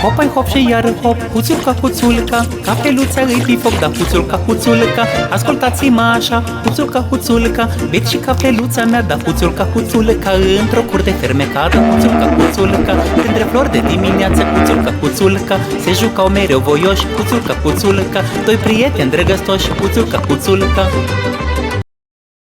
Hop, ai hop și iar hop, huțulca, huțulca, cafeluța îi pe foc, da huțulca, huțulca. Ascultați-mă așa, huțulca, huțulca, beți și cafeluța mea, da huțulca, huțulca. Într-o curte fermecată, huțulca, huțulca, între flori de dimineață, huțulca, huțulca. Se jucau mereu voioși, huțulca, huțulca, doi prieteni drăgăstoși, huțulca, huțulca.